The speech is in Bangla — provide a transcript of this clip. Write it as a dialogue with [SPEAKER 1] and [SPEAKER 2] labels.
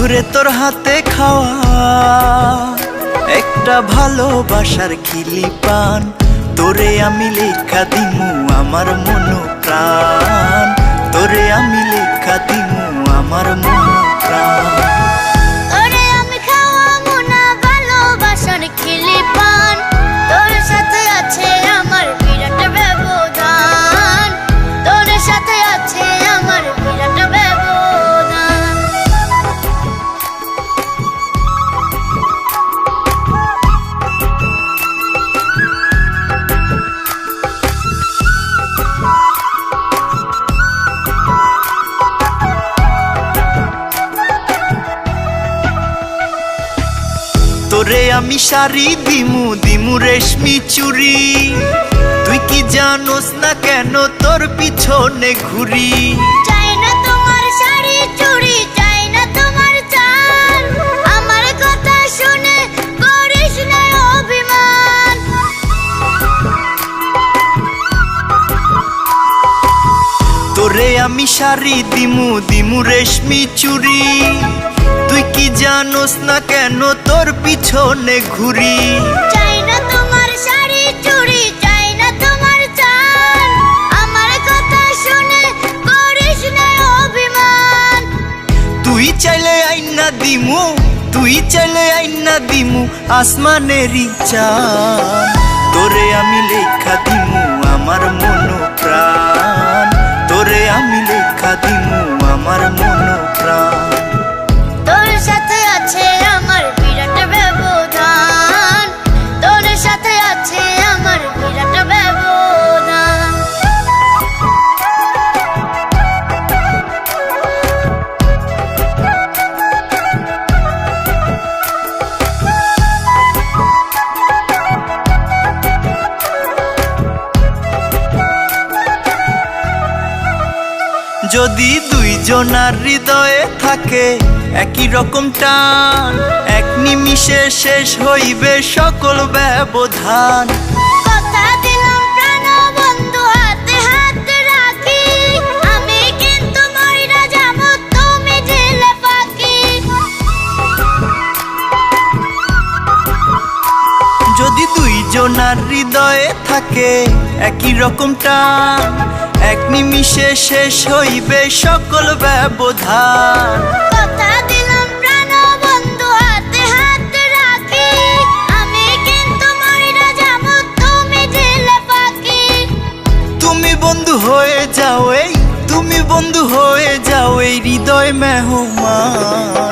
[SPEAKER 1] বন্ধুরে তোর হাতে খাওয়া একটা ভালোবাসার খিলি পান, তোরে আমি লেখা দিমু আমার মন প্রাণ, তোরে আমি লেখা দিমু আমার মন প্রাণ।
[SPEAKER 2] তোরে আমি খাওয়াবো না ভালোবাসার খিলি পান, তোর সাথে আছে আমার বিরাট ব্যবধান, তোর সাথে আছে আমার বিরাট ব্যবধান।
[SPEAKER 1] তোরে আমি শাড়ি দিমু দিমু রেশমি চুড়ি, তুই কি জানোস না কেন তোর পিছনে ঘুরি।
[SPEAKER 2] চাই না তোমার শাড়ি চুড়ি, চাই না তোমার চাল, আমার কথা শুনে করিস না অভিমান।
[SPEAKER 1] তোরে আমি শাড়ি দিমু দিমু রেশমি চুড়ি, তুই কি জানোস না কেন তোর পিছনে ঘুরি।
[SPEAKER 2] চাই না তোমার শাড়ি চুড়ি, চাই না তোমার চাল, আমার কথা শুনে করিস না অভিমান।
[SPEAKER 1] তুই চাইলে আইনা দিমু, তুই চাইলে আইনা দিমু আসমানেরই চাঁদ, তোরে আমি লেখা দিমু আমার মন প্রাণ, তোরে আমি লেখা দিমু আমার মন প্রাণ।
[SPEAKER 2] তোর সাথে আছে আমার বিরাট ব্যবধান, তোর সাথে আছে আমার বিরাট ব্যবধান।
[SPEAKER 1] যদি দুইজনার হৃদয়ে থাকে একই রকম টান, এক নিমিষে শেষ হইবে সকল ব্যবধান।
[SPEAKER 2] কথা দিলাম প্রাণ বন্ধু হাতে হাত রাখি, আমি কিন্তু মইরা যাব তুমি জেলে পাখি।
[SPEAKER 1] যদি দুইজনার হৃদয়ে থাকে একই রকম টান, এক নিমিষে শেষ হইবে সকল ব্যবধান।
[SPEAKER 2] কথা দিলাম প্রাণ বন্ধু হাতে হাত রাখি, আমি কিন্তু মইরা যাব তুমি জেলে পাখি।
[SPEAKER 1] তুমি বন্ধু হয়ে যাও এই, তুমি বন্ধু হয়ে যাও এই হৃদয় মেহমান।